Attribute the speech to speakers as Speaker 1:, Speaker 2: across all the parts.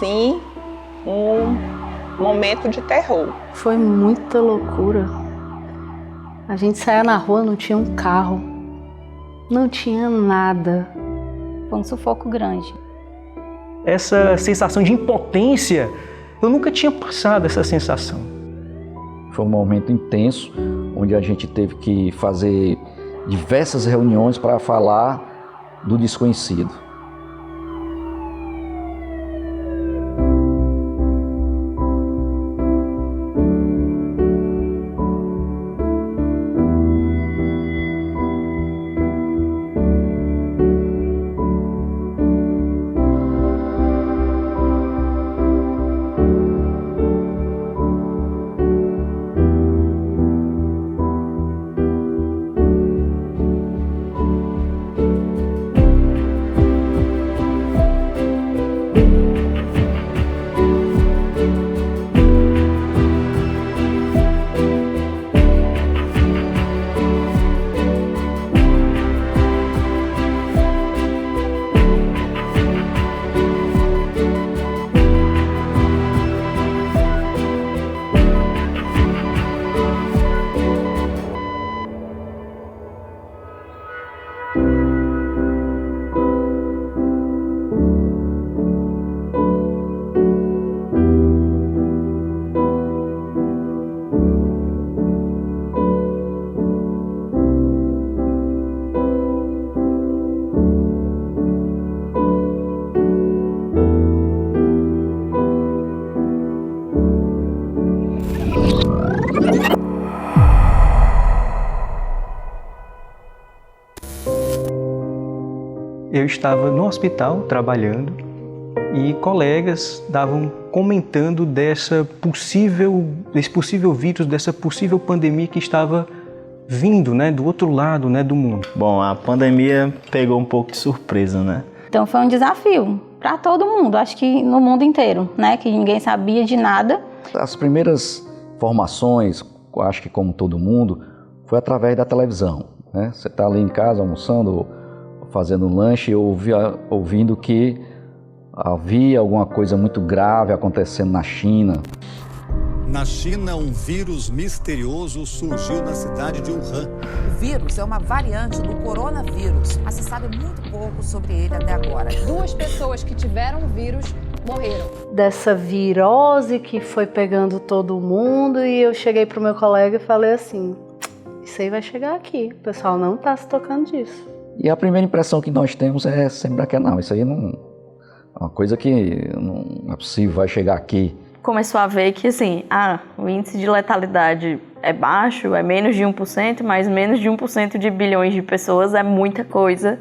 Speaker 1: assim, um momento de terror.
Speaker 2: Foi muita loucura. A gente saía na rua, não tinha um carro, não tinha nada.
Speaker 3: Foi um sufoco grande.
Speaker 4: Essa sensação de impotência, eu nunca tinha passado essa sensação.
Speaker 5: Foi um momento intenso, onde a gente teve que fazer diversas reuniões para falar do desconhecido.
Speaker 4: Eu estava no hospital trabalhando e colegas estavam comentando desse possível vírus, dessa possível pandemia que estava vindo, né, do outro lado, né, do mundo.
Speaker 6: Bom, a pandemia pegou um pouco de surpresa, né?
Speaker 3: Então foi um desafio para todo mundo, acho que no mundo inteiro, né, que ninguém sabia de nada.
Speaker 5: As primeiras informações, acho que como todo mundo, foi através da televisão, né? Você está ali em casa almoçando, fazendo um lanche e ouvindo que havia alguma coisa muito grave acontecendo na China.
Speaker 7: Na China, um vírus misterioso surgiu na cidade de Wuhan.
Speaker 8: O vírus é uma variante do coronavírus, mas se sabe muito pouco sobre ele até agora.
Speaker 9: 2 pessoas que tiveram o vírus morreram.
Speaker 2: Dessa virose que foi pegando todo mundo, e eu cheguei pro meu colega e falei assim, isso aí vai chegar aqui, o pessoal não tá se tocando disso.
Speaker 5: E a primeira impressão que nós temos é sempre aquela, não, isso aí não é uma coisa que não é possível, vai chegar aqui.
Speaker 10: Começou a ver que assim, o índice de letalidade é baixo, é menos de 1%, mas menos de 1% de bilhões de pessoas é muita coisa,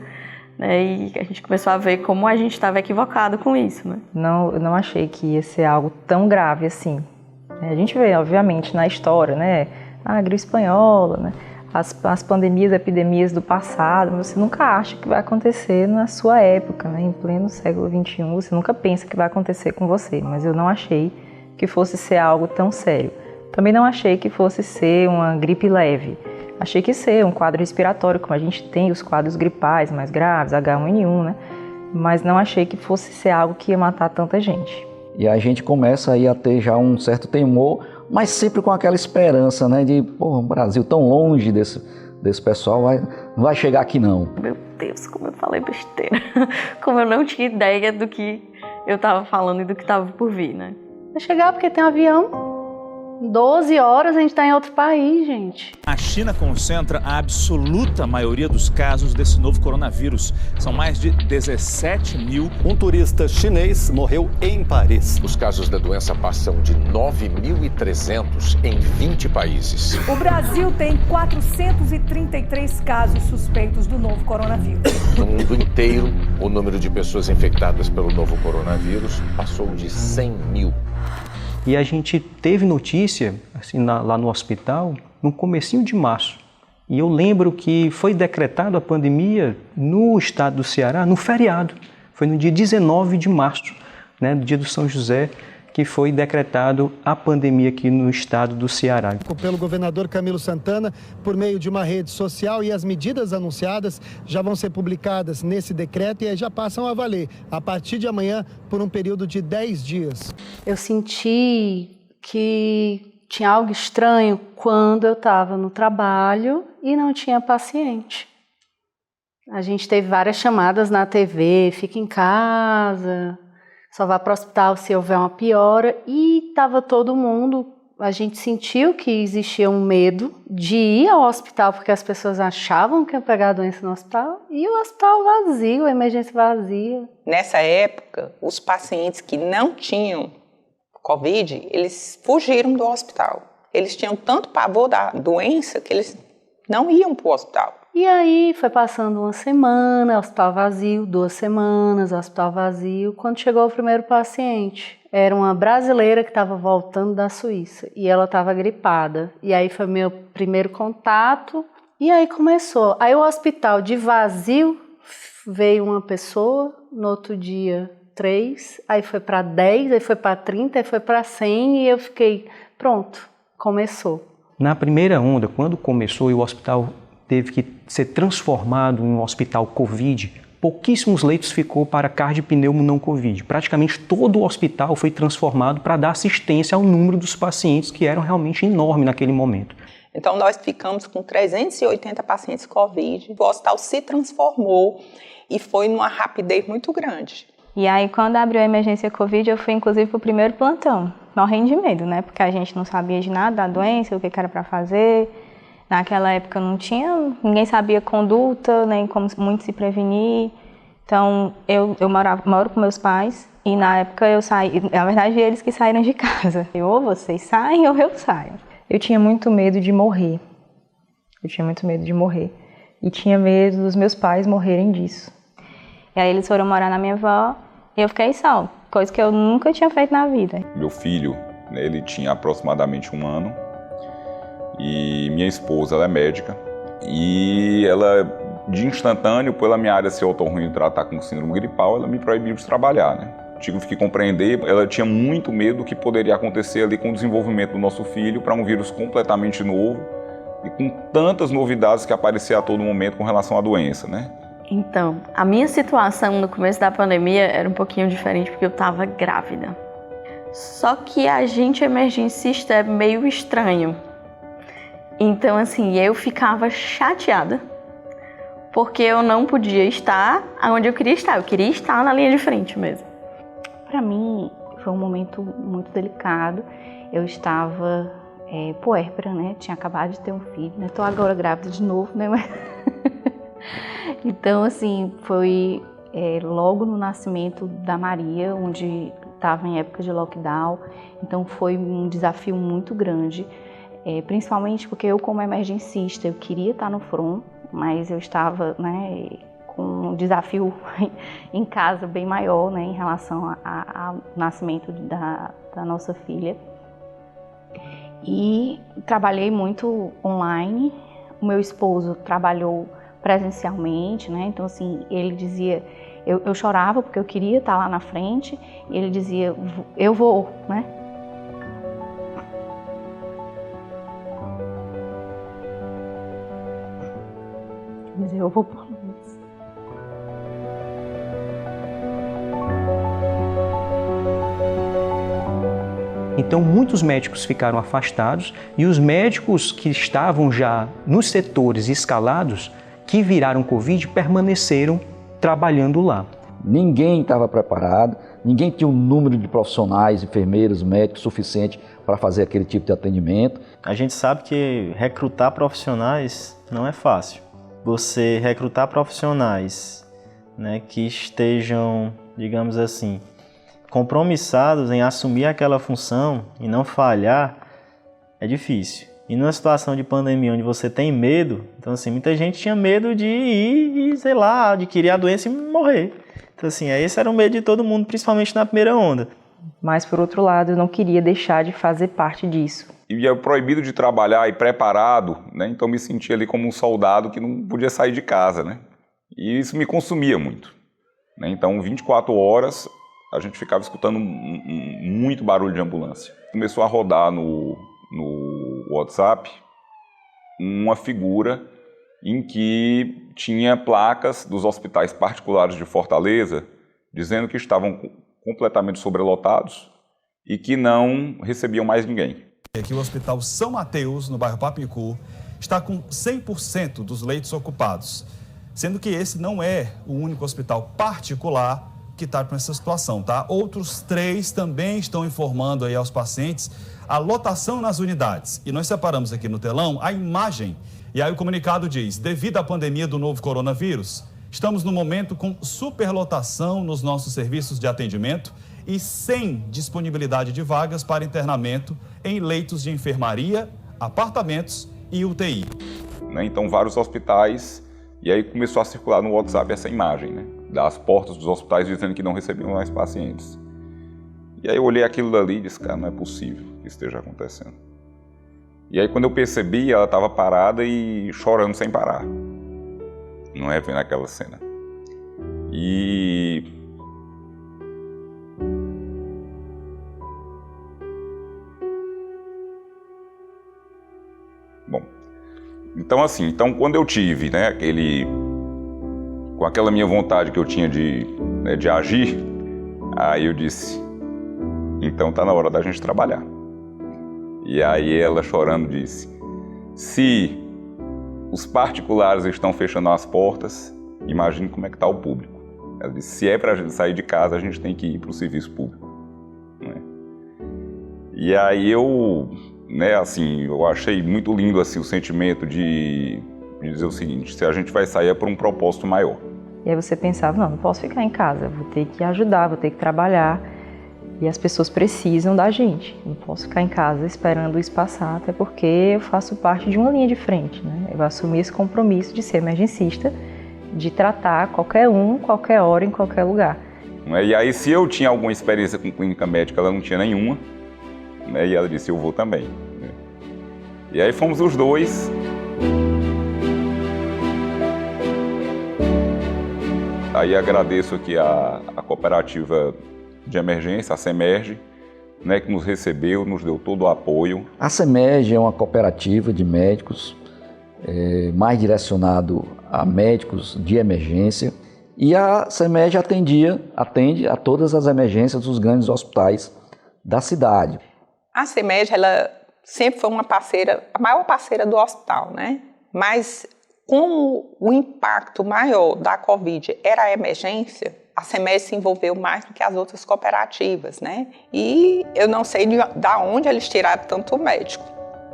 Speaker 10: né? E a gente começou a ver como a gente estava equivocado com isso, né?
Speaker 11: Eu não achei que ia ser algo tão grave assim. A gente vê, obviamente, na história, né? A gripe espanhola, né? As pandemias, epidemias do passado, você nunca acha que vai acontecer na sua época, né? Em pleno século XXI, você nunca pensa que vai acontecer com você, mas eu não achei que fosse ser algo tão sério. Também não achei que fosse ser uma gripe leve. Achei que ia ser um quadro respiratório, como a gente tem os quadros gripais mais graves, H1N1, né? Mas não achei que fosse ser algo que ia matar tanta gente.
Speaker 5: E a gente começa aí a ter já um certo temor, mas sempre com aquela esperança, né, de, pô, o Brasil tão longe desse pessoal, não vai chegar aqui não.
Speaker 10: Meu Deus, como eu falei besteira. Como eu não tinha ideia do que eu estava falando e do que estava por vir, né?
Speaker 2: Vai chegar porque tem um avião. 12 horas a gente está em outro país, gente.
Speaker 12: A China concentra a absoluta maioria dos casos desse novo coronavírus. São mais de 17 mil.
Speaker 7: Um turista chinês morreu em Paris.
Speaker 13: Os casos da doença passam de 9.300 em 20 países.
Speaker 14: O Brasil tem 433 casos suspeitos do novo coronavírus.
Speaker 13: No mundo inteiro, o número de pessoas infectadas pelo novo coronavírus passou de 100 mil.
Speaker 4: E a gente teve notícia, assim, lá no hospital, no comecinho de março. E eu lembro que foi decretada a pandemia no estado do Ceará, no feriado. Foi no dia 19 de março, né, no dia do São José, que foi decretado a pandemia aqui no estado do Ceará.
Speaker 15: Pelo governador Camilo Santana, por meio de uma rede social, e as medidas anunciadas já vão ser publicadas nesse decreto e já passam a valer a partir de amanhã por um período de 10 dias.
Speaker 2: Eu senti que tinha algo estranho quando eu estava no trabalho e não tinha paciente. A gente teve várias chamadas na TV, fica em casa, só vá para o hospital se houver uma piora, e estava todo mundo, a gente sentiu que existia um medo de ir ao hospital, porque as pessoas achavam que ia pegar a doença no hospital, e o hospital vazio, a emergência vazia.
Speaker 1: Nessa época, os pacientes que não tinham Covid, eles fugiram do hospital. Eles tinham tanto pavor da doença que eles não iam para o hospital.
Speaker 2: E aí foi passando uma semana, hospital vazio, 2 semanas, hospital vazio. Quando chegou o primeiro paciente, era uma brasileira que estava voltando da Suíça e ela estava gripada. E aí foi meu primeiro contato e aí começou. Aí o hospital de vazio veio uma pessoa, no outro dia 3, aí foi para 10, aí foi para 30, aí foi para 100 e eu fiquei, pronto, começou.
Speaker 4: Na primeira onda, quando começou e o hospital teve que ser transformado em um hospital Covid, pouquíssimos leitos ficou para cardiopneumo não Covid. Praticamente todo o hospital foi transformado para dar assistência ao número dos pacientes, que eram realmente enorme naquele momento.
Speaker 1: Então nós ficamos com 380 pacientes Covid. O hospital se transformou e foi numa rapidez muito grande.
Speaker 3: E aí, quando abriu a emergência Covid, eu fui inclusive para o primeiro plantão, morrendo de medo, né? Porque a gente não sabia de nada da doença, o que era para fazer. Naquela época não tinha, ninguém sabia conduta, nem como muito se prevenir. Então, eu moro com meus pais e na época eu saí, na verdade eles que saíram de casa. Ou vocês saem ou eu saio.
Speaker 11: Eu tinha muito medo de morrer. Eu tinha muito medo de morrer. E tinha medo dos meus pais morrerem disso.
Speaker 3: E aí eles foram morar na minha avó e eu fiquei só, coisa que eu nunca tinha feito na vida.
Speaker 16: Meu filho, ele tinha aproximadamente 1 ano. E minha esposa, ela é médica, e ela, de instantâneo, pela minha área ser otorrino e tratar com síndrome gripal, ela me proibiu de trabalhar, né? Tive que compreender, ela tinha muito medo do que poderia acontecer ali com o desenvolvimento do nosso filho para um vírus completamente novo e com tantas novidades que apareciam a todo momento com relação à doença, né?
Speaker 10: Então, a minha situação no começo da pandemia era um pouquinho diferente porque eu estava grávida. Só que a gente emergencista é meio estranho. Então, assim, eu ficava chateada porque eu não podia estar onde eu queria estar. Eu queria estar na linha de frente mesmo.
Speaker 3: Para mim, foi um momento muito delicado. Eu estava puérpera, né? Tinha acabado de ter um filho, né? Tô agora grávida de novo, né? Então, assim, foi logo no nascimento da Maria, onde estava em época de lockdown. Então, foi um desafio muito grande. Principalmente porque eu, como emergencista, eu queria estar no front, mas eu estava, né, com um desafio em casa bem maior, né, em relação ao nascimento da nossa filha. E trabalhei muito online. O meu esposo trabalhou presencialmente, né, então assim, ele dizia, eu chorava porque eu queria estar lá na frente, e ele dizia, eu vou, né. Mas eu vou por luz.
Speaker 4: Então, muitos médicos ficaram afastados e os médicos que estavam já nos setores escalados, que viraram Covid, permaneceram trabalhando lá.
Speaker 5: Ninguém estava preparado, ninguém tinha um número de profissionais, enfermeiros, médicos suficiente para fazer aquele tipo de atendimento.
Speaker 6: A gente sabe que recrutar profissionais não é fácil. Você recrutar profissionais, né, que estejam, digamos assim, compromissados em assumir aquela função e não falhar, é difícil. E numa situação de pandemia onde você tem medo, então assim, muita gente tinha medo de ir e, sei lá, adquirir a doença e morrer. Então assim, esse era o medo de todo mundo, principalmente na primeira onda.
Speaker 11: Mas por outro lado, eu não queria deixar de fazer parte disso.
Speaker 16: E eu proibido de trabalhar e preparado, né? Então me sentia ali como um soldado que não podia sair de casa, né? E isso me consumia muito, né? Então 24 horas a gente ficava escutando muito barulho de ambulância. Começou a rodar no WhatsApp uma figura em que tinha placas dos hospitais particulares de Fortaleza dizendo que estavam completamente sobrelotados e que não recebiam mais ninguém.
Speaker 17: Aqui o Hospital São Mateus, no bairro Papicu, está com 100% dos leitos ocupados, sendo que esse não é o único hospital particular que está com essa situação, tá? Outros 3 também estão informando aí aos pacientes a lotação nas unidades. E nós separamos aqui no telão a imagem. E aí o comunicado diz, devido à pandemia do novo coronavírus, estamos no momento com superlotação nos nossos serviços de atendimento e sem disponibilidade de vagas para internamento em leitos de enfermaria, apartamentos e UTI.
Speaker 16: Então, vários hospitais, e aí começou a circular no WhatsApp essa imagem, né, das portas dos hospitais dizendo que não recebiam mais pacientes. E aí eu olhei aquilo dali e disse, cara, não é possível que isso esteja acontecendo. E aí quando eu percebi, ela estava parada e chorando sem parar. Não é, vendo aquela cena. E bom, então assim, quando eu tive, né, com aquela minha vontade que eu tinha de agir, aí eu disse, então tá na hora da gente trabalhar. E aí ela chorando disse, se os particulares estão fechando as portas, imagine como é que tá o público. Ela disse, se é pra gente sair de casa, a gente tem que ir pro serviço público. Né? E aí eu achei muito lindo assim, o sentimento de dizer o seguinte, se a gente vai sair é por um propósito maior.
Speaker 11: E aí você pensava, não posso ficar em casa, vou ter que ajudar, vou ter que trabalhar. E as pessoas precisam da gente. Não posso ficar em casa esperando isso passar, até porque eu faço parte de uma linha de frente, né? Eu assumi esse compromisso de ser emergencista, de tratar qualquer um, qualquer hora, em qualquer lugar.
Speaker 16: E aí, se eu tinha alguma experiência com clínica médica, ela não tinha nenhuma, né? E ela disse, eu vou também. E aí fomos os dois. Aí agradeço aqui a cooperativa de emergência, a CEMERGE, né, que nos recebeu, nos deu todo o apoio.
Speaker 5: A CEMERGE é uma cooperativa de médicos, mais direcionado a médicos de emergência, e a CEMERGE atende a todas as emergências dos grandes hospitais da cidade.
Speaker 1: A CEMERGE, ela sempre foi uma parceira, a maior parceira do hospital, né? Mas como o impacto maior da Covid era a emergência, a CEMERGE se envolveu mais do que as outras cooperativas, né? E eu não sei da onde eles tiraram tanto médico,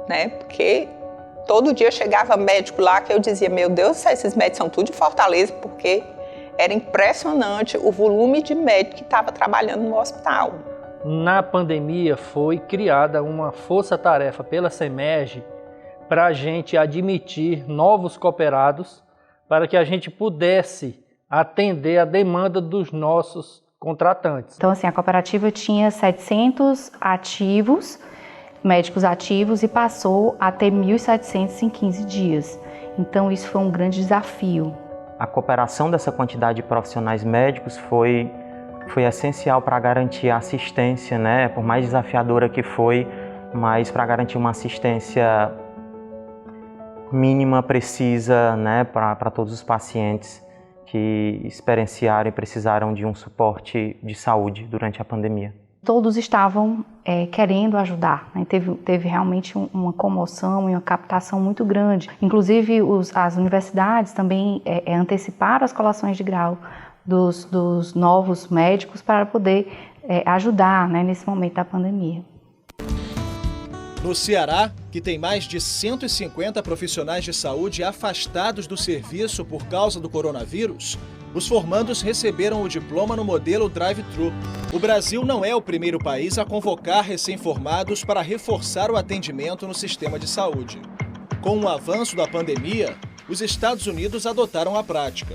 Speaker 1: né? Porque todo dia chegava médico lá que eu dizia, meu Deus, esses médicos são tudo de Fortaleza, porque era impressionante o volume de médico que estava trabalhando no hospital.
Speaker 18: Na pandemia foi criada uma força-tarefa pela CEMERGE para a gente admitir novos cooperados, para que a gente pudesse atender a demanda dos nossos contratantes.
Speaker 3: Então, assim, a cooperativa tinha 700 ativos, médicos ativos, e passou a ter 1.700 em 15 dias. Então, isso foi um grande desafio.
Speaker 19: A cooperação dessa quantidade de profissionais médicos foi essencial para garantir a assistência, né? Por mais desafiadora que foi, mas para garantir uma assistência mínima, precisa, né? Para todos os pacientes que experienciaram e precisaram de um suporte de saúde durante a pandemia.
Speaker 3: Todos estavam querendo ajudar, né? Teve realmente uma comoção e uma captação muito grande. Inclusive, as universidades também anteciparam as colações de grau dos novos médicos para poder ajudar, né, nesse momento da pandemia.
Speaker 20: No Ceará, que tem mais de 150 profissionais de saúde afastados do serviço por causa do coronavírus, os formandos receberam o diploma no modelo drive-thru. O Brasil não é o primeiro país a convocar recém-formados para reforçar o atendimento no sistema de saúde. Com o avanço da pandemia, os Estados Unidos adotaram a prática.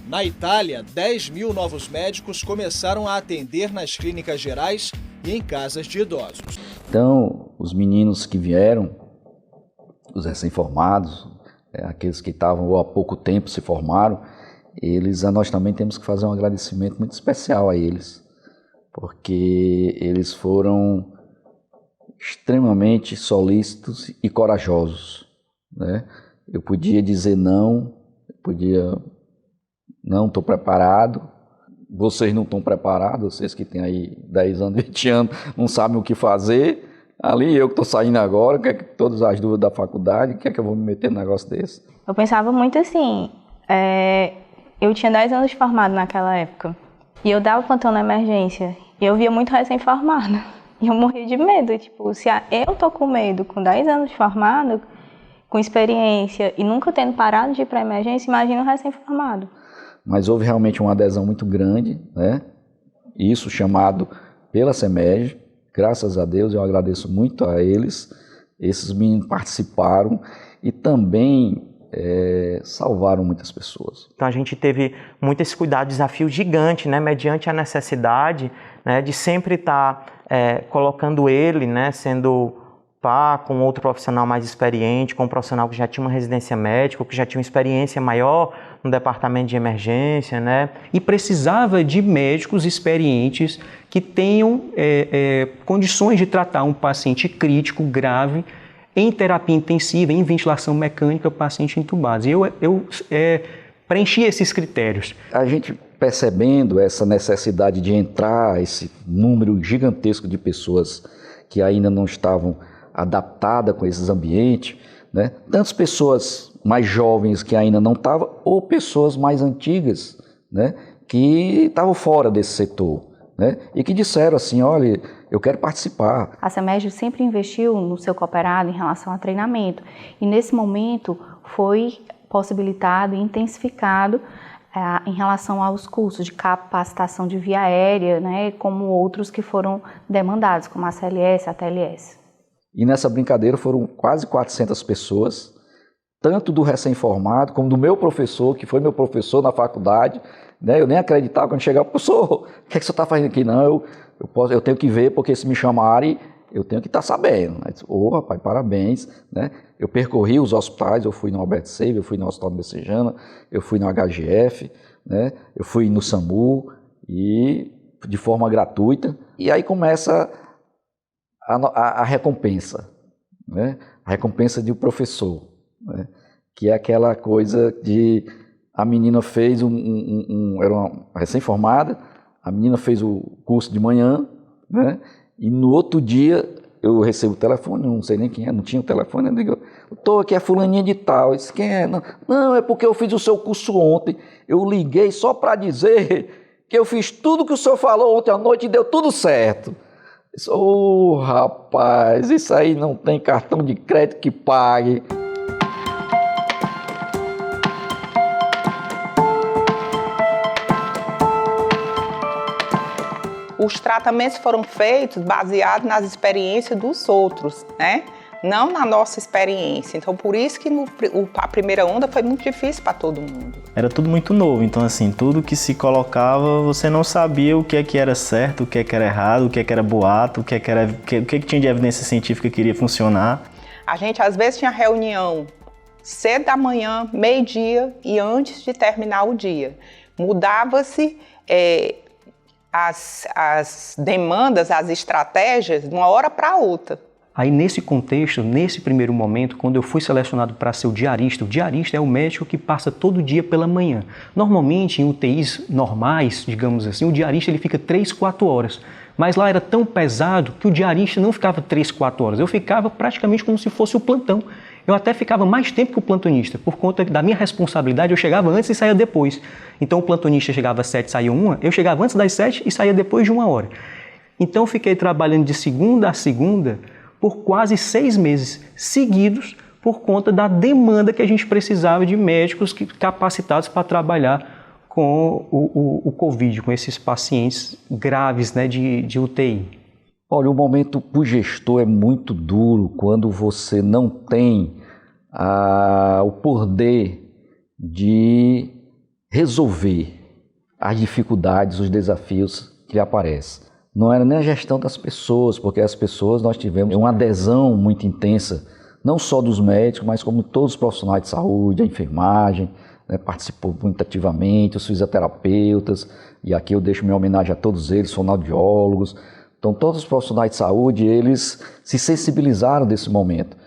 Speaker 20: Na Itália, 10.000 novos médicos começaram a atender nas clínicas gerais e em casas de idosos.
Speaker 5: Então, os meninos que vieram, os recém-formados, aqueles que estavam há pouco tempo se formaram, nós também temos que fazer um agradecimento muito especial a eles, porque eles foram extremamente solícitos e corajosos, né? Eu podia dizer não, não estou preparado, vocês não estão preparados, vocês que têm aí 10 anos, 20 anos, não sabem o que fazer. Ali eu que estou saindo agora, que é que todas as dúvidas da faculdade, que é que eu vou me meter num negócio desse?
Speaker 3: Eu pensava muito assim, eu tinha 10 anos de formado naquela época, e eu dava plantão na emergência, e eu via muito recém-formado, e eu morria de medo, tipo, se eu tô com medo com 10 anos de formado, com experiência, e nunca tendo parado de ir para emergência, imagina um recém-formado.
Speaker 5: Mas houve realmente uma adesão muito grande, né? Isso chamado pela CEMEG. Graças a Deus, eu agradeço muito a eles. Esses meninos participaram e também salvaram muitas pessoas.
Speaker 19: Então a gente teve muito esse cuidado, desafio gigante, né? Mediante a necessidade, né? De sempre estar colocando ele, né? Sendo par com outro profissional mais experiente, com um profissional que já tinha uma residência médica, que já tinha uma experiência maior no departamento de emergência, né?
Speaker 4: E precisava de médicos experientes que tenham condições de tratar um paciente crítico, grave, em terapia intensiva, em ventilação mecânica, paciente entubado. E eu preenchi esses critérios.
Speaker 5: A gente percebendo essa necessidade de entrar, esse número gigantesco de pessoas que ainda não estavam adaptadas com esses ambientes, né? Tantas pessoas mais jovens que ainda não estavam, ou pessoas mais antigas, né? Que estavam fora desse setor, né? E que disseram assim, olha, eu quero participar.
Speaker 3: A CEMEG sempre investiu no seu cooperado em relação a treinamento, e nesse momento foi possibilitado e intensificado em relação aos cursos de capacitação de via aérea, né? Como outros que foram demandados, como a CLS, a TLS.
Speaker 5: E nessa brincadeira foram quase 400 pessoas, tanto do recém-formado como do meu professor, que foi meu professor na faculdade, né? Eu nem acreditava quando chegava, professor, o que é que você está fazendo aqui? Não, eu tenho que ver, porque se me chamarem, eu tenho que estar sabendo. Rapaz, parabéns, né? Eu percorri os hospitais, eu fui no Albert Sabin, eu fui no Hospital Messejana, eu fui no HGF, né? Eu fui no SAMU, e de forma gratuita. E aí começa a recompensa, né? A recompensa de um professor, né? Que é aquela coisa de a menina fez era uma recém-formada, a menina fez o curso de manhã, né? E no outro dia eu recebo o telefone, não sei nem quem é, não tinha o telefone, eu digo, estou aqui, é fulaninha de tal. Eu disse, quem é? Não, é porque eu fiz o seu curso ontem, eu liguei só para dizer que eu fiz tudo que o senhor falou ontem à noite e deu tudo certo. Rapaz, isso aí não tem cartão de crédito que pague.
Speaker 1: Os tratamentos foram feitos baseados nas experiências dos outros, né? Não na nossa experiência. Então, por isso que a primeira onda foi muito difícil para todo mundo.
Speaker 6: Era tudo muito novo, então assim, tudo que se colocava, você não sabia o que é que era certo, o que é que era errado, o que é que era boato, o que tinha de evidência científica que iria funcionar.
Speaker 1: A gente, às vezes, tinha reunião cedo da manhã, meio-dia e antes de terminar o dia. Mudava-se as demandas, as estratégias, de uma hora para outra.
Speaker 4: Aí, nesse contexto, nesse primeiro momento, quando eu fui selecionado para ser o diarista é o médico que passa todo dia pela manhã. Normalmente, em UTIs normais, digamos assim, o diarista ele fica 3, 4 horas. Mas lá era tão pesado que o diarista não ficava 3, 4 horas. Eu ficava praticamente como se fosse o plantão. Eu até ficava mais tempo que o plantonista. Por conta da minha responsabilidade, eu chegava antes e saía depois. Então, o plantonista chegava às 7, saía 1, eu chegava antes das 7 e saía depois de 1 hora. Então, fiquei trabalhando de segunda a segunda por quase 6 meses seguidos, por conta da demanda que a gente precisava de médicos capacitados para trabalhar com o Covid, com esses pacientes graves, né, de UTI.
Speaker 5: Olha, o momento para o gestor é muito duro quando você não tem o poder de resolver as dificuldades, os desafios que aparecem. Não era nem a gestão das pessoas, porque as pessoas, nós tivemos uma adesão muito intensa, não só dos médicos, mas como todos os profissionais de saúde, a enfermagem, né, participou muito ativamente, os fisioterapeutas, e aqui eu deixo minha homenagem a todos eles, fonoaudiólogos. Então, todos os profissionais de saúde, eles se sensibilizaram desse momento.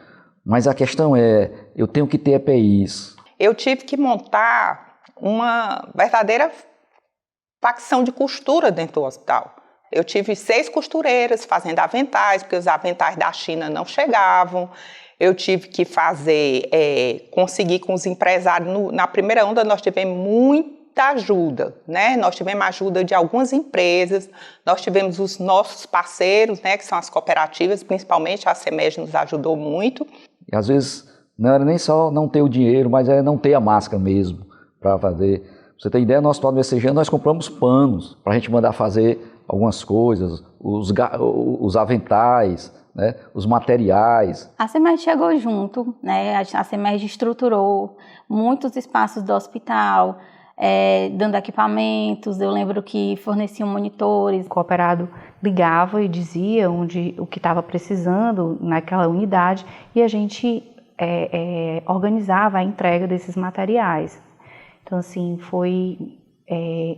Speaker 5: Mas a questão é, eu tenho que ter EPIs.
Speaker 1: Eu tive que montar uma verdadeira facção de costura dentro do hospital. Eu tive 6 costureiras fazendo aventais, porque os aventais da China não chegavam. Eu tive que conseguir com os empresários. Na primeira onda nós tivemos muita ajuda, né? Nós tivemos ajuda de algumas empresas, nós tivemos os nossos parceiros, né, que são as cooperativas, principalmente a CEMEG nos ajudou muito.
Speaker 5: E às vezes não era nem só não ter o dinheiro, mas é não ter a máscara mesmo para fazer. Pra você ter ideia, no Hospital do BCG nós compramos panos para a gente mandar fazer algumas coisas, os aventais, né, os materiais.
Speaker 3: A CEMEG chegou junto, né? A CEMEG estruturou muitos espaços do hospital, dando equipamentos. Eu lembro que forneciam monitores. O cooperado ligava e dizia o que estava precisando naquela unidade e a gente organizava a entrega desses materiais. Então, assim, foi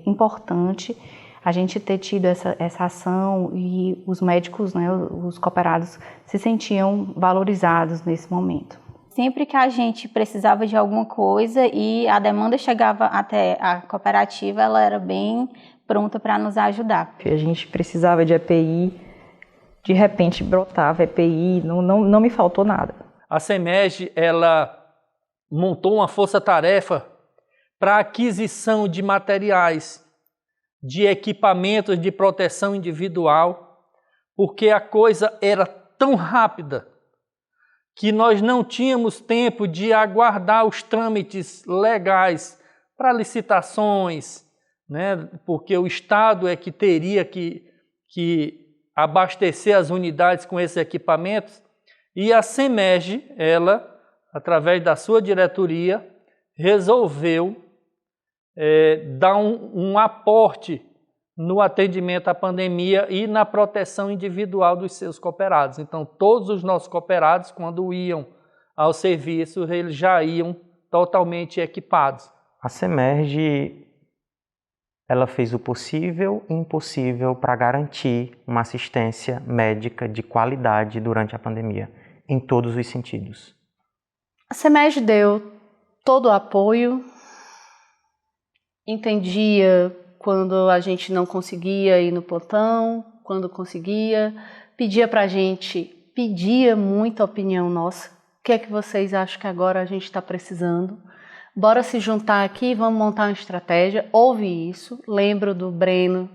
Speaker 3: importante a gente ter tido essa ação e os médicos, né, os cooperados, se sentiam valorizados nesse momento. Sempre que a gente precisava de alguma coisa e a demanda chegava até a cooperativa, ela era bem pronta para nos ajudar.
Speaker 11: A gente precisava de EPI, de repente brotava EPI, não me faltou nada.
Speaker 18: A CEMEG, ela montou uma força-tarefa para aquisição de materiais, de equipamentos de proteção individual, porque a coisa era tão rápida que nós não tínhamos tempo de aguardar os trâmites legais para licitações, né? Porque o Estado é que teria que abastecer as unidades com esses equipamentos, e a CEMEG, ela, através da sua diretoria, resolveu dar um aporte no atendimento à pandemia e na proteção individual dos seus cooperados. Então, todos os nossos cooperados, quando iam ao serviço, eles já iam totalmente equipados.
Speaker 19: A CEMEG, ela fez o possível e impossível para garantir uma assistência médica de qualidade durante a pandemia, em todos os sentidos.
Speaker 2: A CEMEG deu todo o apoio, entendia quando a gente não conseguia ir no plantão, quando conseguia, pedia para a gente, pedia muita opinião nossa. O que é que vocês acham que agora a gente está precisando? Bora se juntar aqui, vamos montar uma estratégia. Houve isso, lembro do Breno,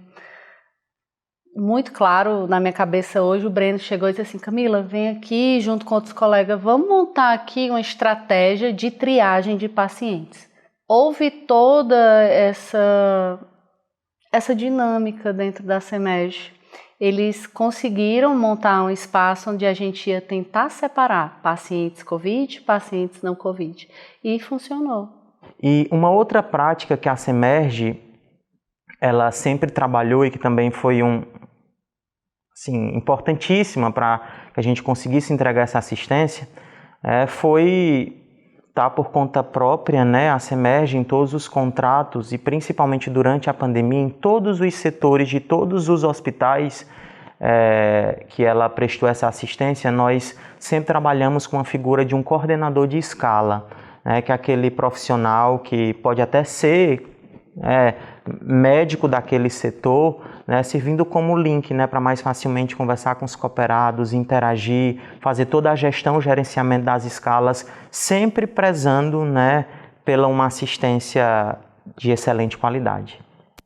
Speaker 2: muito claro na minha cabeça hoje, o Breno chegou e disse assim, Camila, vem aqui junto com outros colegas, vamos montar aqui uma estratégia de triagem de pacientes. Houve toda essa dinâmica dentro da CEMEG. Eles conseguiram montar um espaço onde a gente ia tentar separar pacientes COVID, pacientes não COVID. E funcionou.
Speaker 19: E uma outra prática que a CEMEG, ela sempre trabalhou e que também foi importantíssima para que a gente conseguisse entregar essa assistência, foi estar por conta própria, né, a CEMEG em todos os contratos e principalmente durante a pandemia, em todos os setores de todos os hospitais que ela prestou essa assistência, nós sempre trabalhamos com a figura de um coordenador de escala, né, que é aquele profissional que pode até ser médico daquele setor, né, servindo como link, né, para mais facilmente conversar com os cooperados, interagir, fazer toda a gestão, o gerenciamento das escalas, sempre prezando, né, pela uma assistência de excelente qualidade.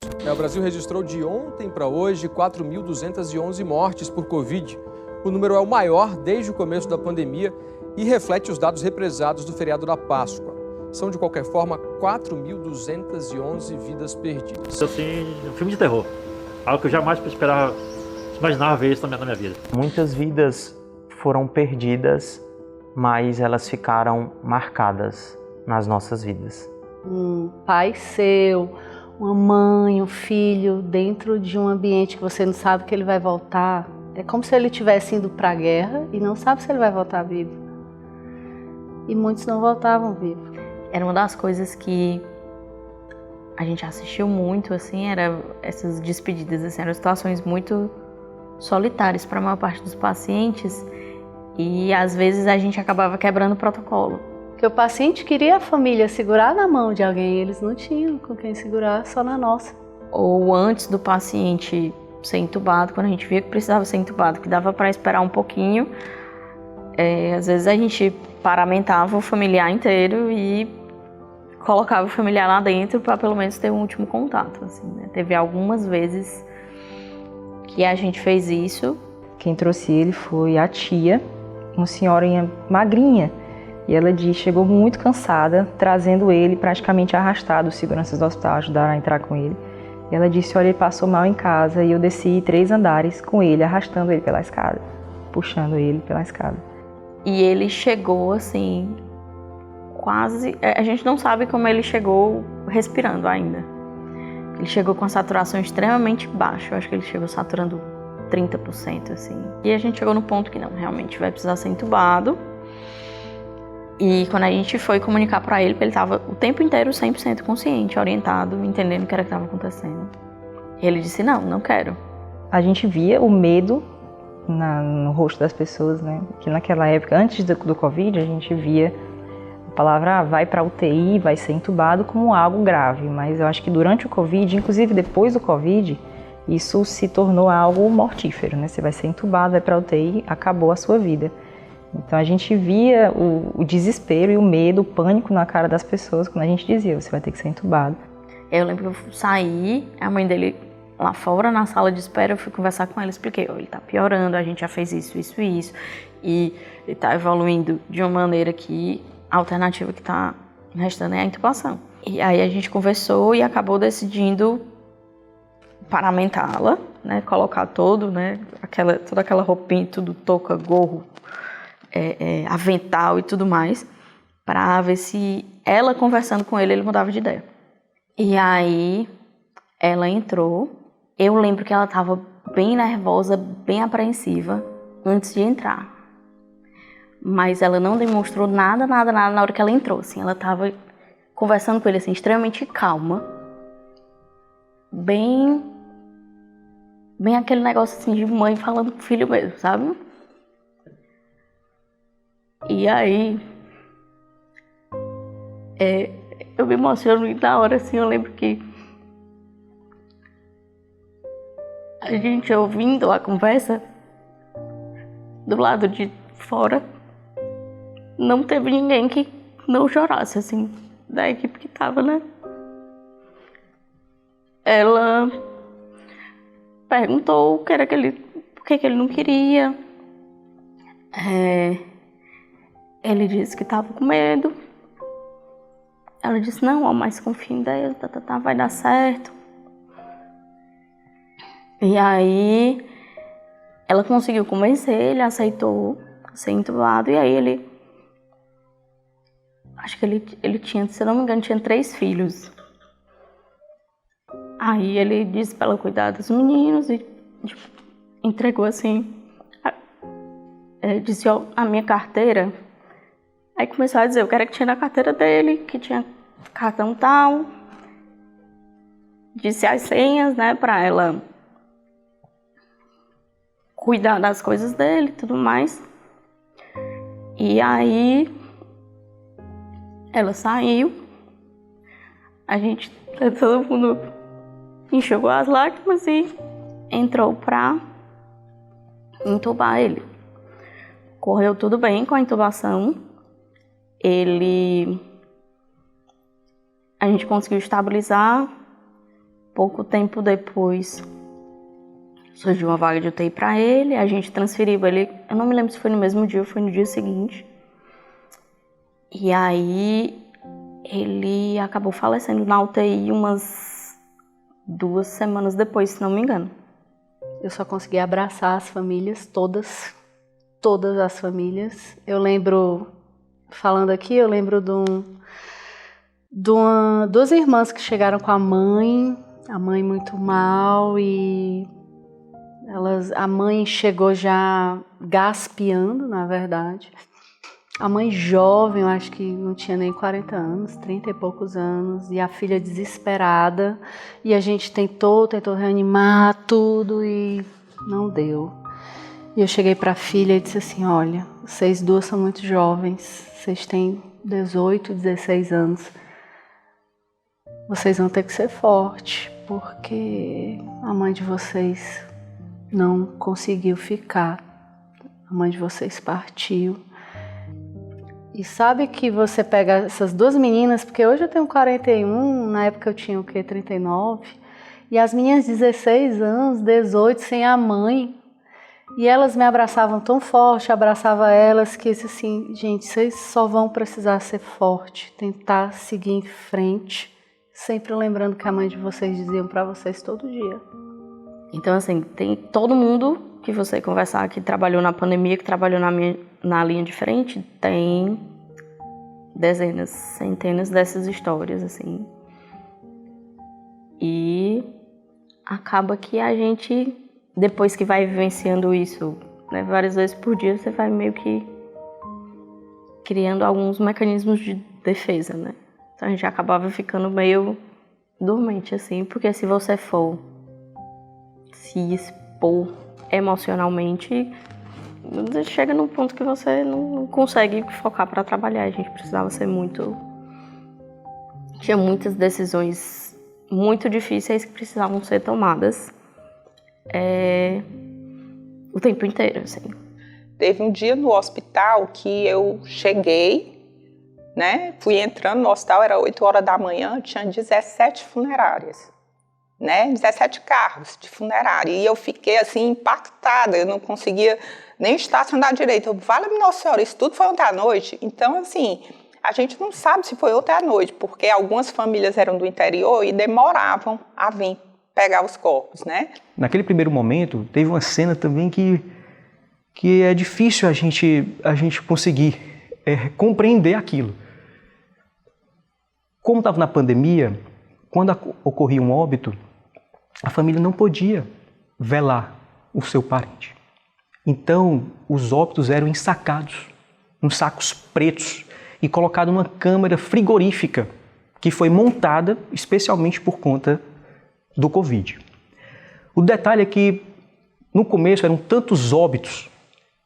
Speaker 21: O Brasil registrou de ontem para hoje 4.211 mortes por Covid. O número é o maior desde o começo da pandemia e reflete os dados represados do feriado da Páscoa. São, de qualquer forma, 4.211 vidas perdidas.
Speaker 22: Assim, um filme de terror. Algo que eu jamais imaginava ver isso na minha vida.
Speaker 19: Muitas vidas foram perdidas, mas elas ficaram marcadas nas nossas vidas.
Speaker 2: Um pai seu, uma mãe, um filho, dentro de um ambiente que você não sabe que ele vai voltar. É como se ele tivesse indo para a guerra e não sabe se ele vai voltar vivo. E muitos não voltavam vivos.
Speaker 3: Era uma das coisas que
Speaker 10: a gente assistiu muito, assim, essas despedidas, assim, eram situações muito solitárias para a maior parte dos pacientes e às vezes a gente acabava quebrando o protocolo.
Speaker 2: Porque o paciente queria a família segurar na mão de alguém, eles não tinham com quem segurar, só na nossa.
Speaker 10: Ou antes do paciente ser entubado, quando a gente via que precisava ser entubado, que dava para esperar um pouquinho, às vezes a gente paramentava o familiar inteiro e colocava o familiar lá dentro para pelo menos ter um último contato. Assim, né? Teve algumas vezes que a gente fez isso.
Speaker 11: Quem trouxe ele foi a tia, uma senhorinha magrinha. E ela chegou muito cansada, trazendo ele praticamente arrastado. Os seguranças do hospital ajudaram a entrar com ele. E ela disse, olha, ele passou mal em casa e eu desci 3 andares com ele, arrastando ele pela escada, puxando ele pela escada.
Speaker 10: E ele chegou assim, quase... A gente não sabe como ele chegou respirando ainda. Ele chegou com a saturação extremamente baixa. Eu acho que ele chegou saturando 30%, assim. E a gente chegou no ponto que não, realmente vai precisar ser entubado. E quando a gente foi comunicar para ele estava o tempo inteiro 100% consciente, orientado, entendendo o que era que estava acontecendo. E ele disse, não quero.
Speaker 11: A gente via o medo no rosto das pessoas, né? Que naquela época, antes do Covid, a gente via a palavra vai para UTI, vai ser entubado como algo grave. Mas eu acho que durante o Covid, inclusive depois do Covid, isso se tornou algo mortífero, né? Você vai ser entubado, vai para UTI, acabou a sua vida. Então a gente via o desespero e o medo, o pânico na cara das pessoas quando a gente dizia, você vai ter que ser entubado. Eu
Speaker 10: lembro que eu saí, a mãe dele lá fora na sala de espera, eu fui conversar com ela, expliquei, ele tá piorando, a gente já fez isso, e ele tá evoluindo de uma maneira que a alternativa que tá restando é a intubação. E aí a gente conversou e acabou decidindo paramentá-la, né, colocar toda aquela roupinha, tudo, touca, gorro, avental e tudo mais, para ver se ela conversando com ele mudava de ideia. E aí ela entrou, eu lembro que ela estava bem nervosa, bem apreensiva antes de entrar, mas ela não demonstrou nada na hora que ela entrou, assim, ela estava conversando com ele assim, extremamente calma, bem aquele negócio assim de mãe falando com o filho mesmo, sabe? E aí, eu me emociono e na hora, assim, eu lembro que a gente ouvindo a conversa, do lado de fora, não teve ninguém que não chorasse, assim, da equipe que tava, né? Ela perguntou por que ele não queria. Ele disse que estava com medo. Ela disse, não, mas confia em Deus, vai dar certo. E aí, ela conseguiu convencer, ele aceitou ser entubado. E aí acho que ele tinha, se eu não me engano, tinha 3 filhos. Aí ele disse para ela cuidar dos meninos e entregou assim, disse, ó, a minha carteira. Aí começou a dizer o que era que tinha na carteira dele, que tinha cartão tal. Disse as senhas, né, para ela cuidar das coisas dele e tudo mais. E aí ela saiu. Todo mundo enxugou as lágrimas e entrou para intubar ele. Correu tudo bem com a intubação. A gente conseguiu estabilizar. Pouco tempo depois surgiu uma vaga de UTI para ele, a gente transferiu ele, eu não me lembro se foi no mesmo dia ou foi no dia seguinte. E aí ele acabou falecendo na UTI umas 2 semanas depois, se não me engano.
Speaker 2: Eu só consegui abraçar as famílias, todas as famílias. Eu lembro, falando aqui, eu lembro de 2 irmãs que chegaram com a mãe muito mal e a mãe chegou já gaspeando, na verdade. A mãe jovem, eu acho que não tinha nem 40 anos, 30 e poucos anos, e a filha desesperada, e a gente tentou reanimar tudo e não deu. E eu cheguei para a filha e disse assim, olha, vocês duas são muito jovens, vocês têm 18, 16 anos, vocês vão ter que ser fortes, porque a mãe de vocês não conseguiu ficar, a mãe de vocês partiu. E sabe que você pega essas duas meninas, porque hoje eu tenho 41, na época eu tinha o quê? 39, e as minhas 16 anos, 18, sem a mãe, e elas me abraçavam tão forte, abraçava elas, que disse assim, gente, vocês só vão precisar ser forte, tentar seguir em frente, sempre lembrando que a mãe de vocês diziam para vocês todo dia.
Speaker 10: Então, assim, tem todo mundo que você conversar que trabalhou na pandemia, que trabalhou na linha de frente, tem dezenas, centenas dessas histórias, assim. E acaba que a gente, depois que vai vivenciando isso, né, várias vezes por dia, você vai meio que criando alguns mecanismos de defesa, né? Então a gente acabava ficando meio dormente, assim, porque se você for se expor emocionalmente, chega num ponto que você não consegue focar para trabalhar. A gente precisava ser muito... Tinha muitas decisões muito difíceis que precisavam ser tomadas o tempo inteiro, assim.
Speaker 1: Teve um dia no hospital que eu cheguei, né? Fui entrando no hospital, era 8 horas da manhã, tinha 17 funerárias. Né, 17 carros de funerária, e eu fiquei assim impactada, eu não conseguia nem estacionar direito. Vale-me Nossa Senhora, isso tudo foi ontem à noite. Então, assim, a gente não sabe se foi ontem à noite, porque algumas famílias eram do interior e demoravam a vir pegar os corpos, né?
Speaker 4: Naquele primeiro momento, teve uma cena também que é difícil a gente conseguir compreender aquilo. Como estava na pandemia, quando ocorria um óbito, a família não podia velar o seu parente. Então, os óbitos eram ensacados, uns sacos pretos, e colocados numa câmara frigorífica, que foi montada especialmente por conta do Covid. O detalhe é que, no começo, eram tantos óbitos,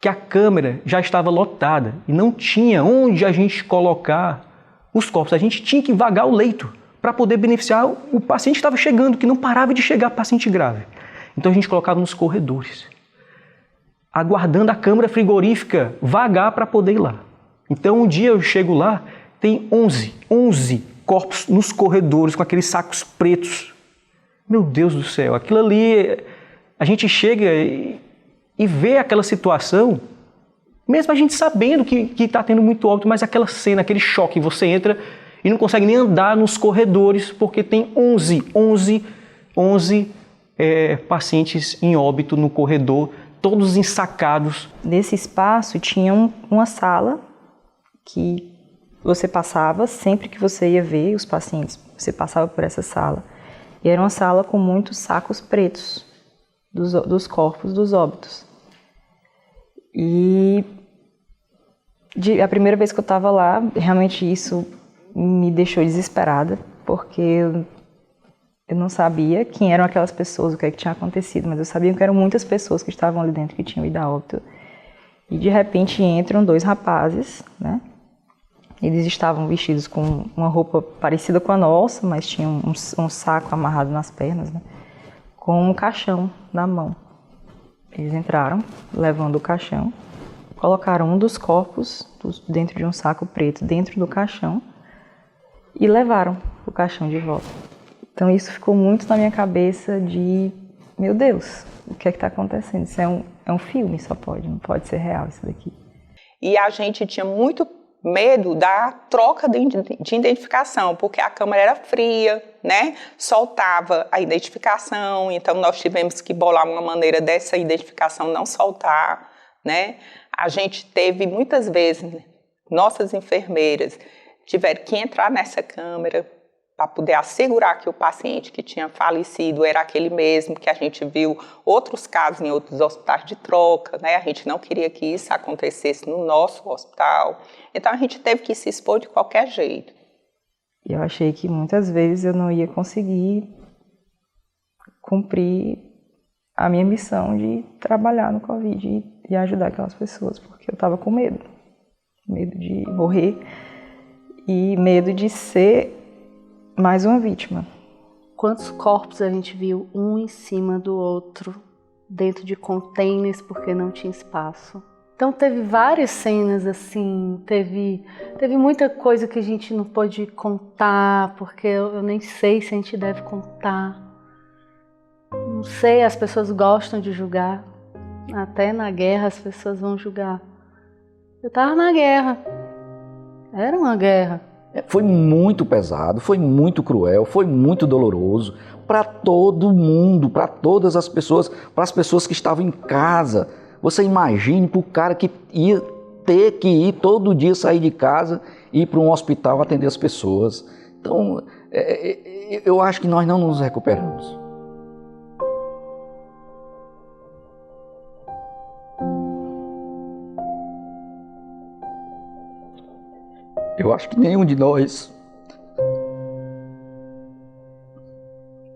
Speaker 4: que a câmara já estava lotada, e não tinha onde a gente colocar os corpos. A gente tinha que vagar o leito, para poder beneficiar o paciente que estava chegando, que não parava de chegar paciente grave. Então a gente colocava nos corredores, aguardando a câmara frigorífica vagar para poder ir lá. Então um dia eu chego lá, tem 11 corpos nos corredores com aqueles sacos pretos. Meu Deus do céu, aquilo ali, a gente chega e vê aquela situação, mesmo a gente sabendo que está tendo muito óbito, mas aquela cena, aquele choque, você entra e não consegue nem andar nos corredores, porque tem 11 pacientes em óbito no corredor, todos ensacados.
Speaker 11: Nesse espaço tinha uma sala que você passava, sempre que você ia ver os pacientes, você passava por essa sala. E era uma sala com muitos sacos pretos dos corpos dos óbitos. E a primeira vez que eu estava lá, realmente isso me deixou desesperada, porque eu não sabia quem eram aquelas pessoas, o que é que tinha acontecido, mas eu sabia que eram muitas pessoas que estavam ali dentro que tinham ido a óbito. E de repente entram 2 rapazes, né? Eles estavam vestidos com uma roupa parecida com a nossa, mas tinham um saco amarrado nas pernas, né? Com um caixão na mão. Eles entraram, levando o caixão, colocaram um dos corpos dentro de um saco preto, dentro do caixão, e levaram o caixão de volta. Então isso ficou muito na minha cabeça de, meu Deus, o que é que está acontecendo? Isso é um filme, não pode ser real isso daqui.
Speaker 1: E a gente tinha muito medo da troca de identificação, porque a câmara era fria, né? Soltava a identificação, então nós tivemos que bolar uma maneira dessa identificação não soltar, né? A gente teve muitas vezes, nossas enfermeiras tiveram que entrar nessa câmara para poder assegurar que o paciente que tinha falecido era aquele mesmo, que a gente viu outros casos em outros hospitais de troca, né? A gente não queria que isso acontecesse no nosso hospital, então a gente teve que se expor de qualquer jeito.
Speaker 11: E eu achei que muitas vezes eu não ia conseguir cumprir a minha missão de trabalhar no Covid e ajudar aquelas pessoas, porque eu estava com medo de morrer e medo de ser mais uma vítima.
Speaker 2: Quantos corpos a gente viu um em cima do outro, dentro de containers porque não tinha espaço. Então teve várias cenas assim, teve muita coisa que a gente não pôde contar, porque eu nem sei se a gente deve contar. Não sei, as pessoas gostam de julgar. Até na guerra as pessoas vão julgar. Eu estava na guerra. Era uma guerra.
Speaker 5: Foi muito pesado, foi muito cruel, foi muito doloroso para todo mundo, para todas as pessoas, para as pessoas que estavam em casa. Você imagine para o cara que ia ter que ir todo dia, sair de casa e ir para um hospital atender as pessoas. Então, eu acho que nós não nos recuperamos. Eu acho que nenhum de nós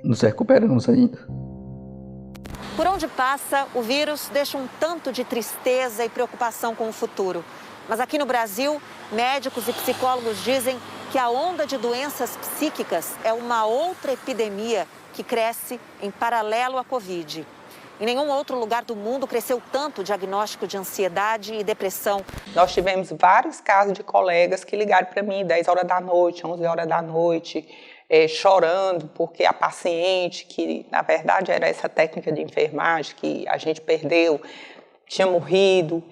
Speaker 5: nos recuperamos ainda.
Speaker 8: Por onde passa, o vírus deixa um tanto de tristeza e preocupação com o futuro. Mas aqui no Brasil, médicos e psicólogos dizem que a onda de doenças psíquicas é uma outra epidemia que cresce em paralelo à Covid. Em nenhum outro lugar do mundo cresceu tanto o diagnóstico de ansiedade e depressão.
Speaker 1: Nós tivemos vários casos de colegas que ligaram para mim 10 horas da noite, 11 horas da noite, chorando porque a paciente, que na verdade era essa técnica de enfermagem que a gente perdeu, tinha morrido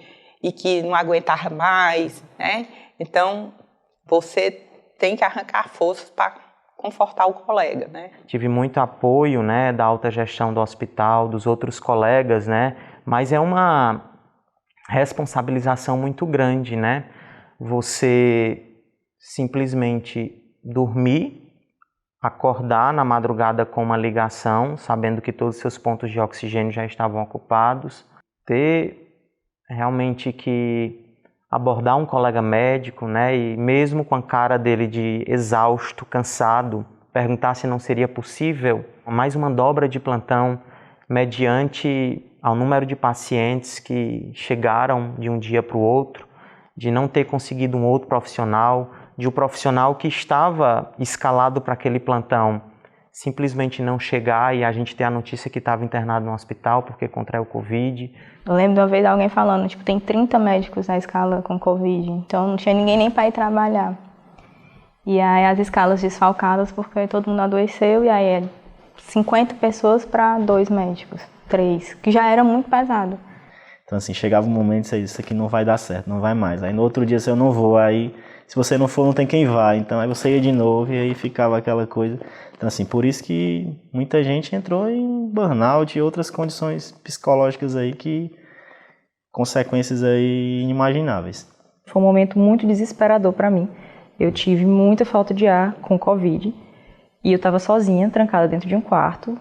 Speaker 1: e que não aguentava mais, né? Então, você tem que arrancar forças para confortar o colega, né?
Speaker 19: Tive muito apoio, né, da alta gestão do hospital, dos outros colegas, né? Mas é uma responsabilização muito grande, né? Você simplesmente dormir, acordar na madrugada com uma ligação, sabendo que todos os seus pontos de oxigênio já estavam ocupados, ter realmente que abordar um colega médico, né, e mesmo com a cara dele de exausto, cansado, perguntar se não seria possível mais uma dobra de plantão mediante ao número de pacientes que chegaram de um dia para o outro, de não ter conseguido um outro profissional, de um profissional que estava escalado para aquele plantão simplesmente não chegar e a gente ter a notícia que estava internado no hospital porque contraiu o Covid.
Speaker 3: Eu lembro de uma vez alguém falando, tipo, tem 30 médicos na escala com Covid, então não tinha ninguém nem para ir trabalhar. E aí as escalas desfalcadas porque todo mundo adoeceu e aí é 50 pessoas para 2 médicos, 3, que já era muito pesado.
Speaker 6: Então assim, chegava um momento e isso aqui não vai dar certo, não vai mais. Aí no outro dia, se eu não vou, aí se você não for, não tem quem vá. Então aí você ia de novo e aí ficava aquela coisa. Então assim, por isso que muita gente entrou em burnout e outras condições psicológicas aí que consequências aí inimagináveis.
Speaker 11: Foi um momento muito desesperador para mim. Eu tive muita falta de ar com Covid e eu estava sozinha, trancada dentro de um quarto,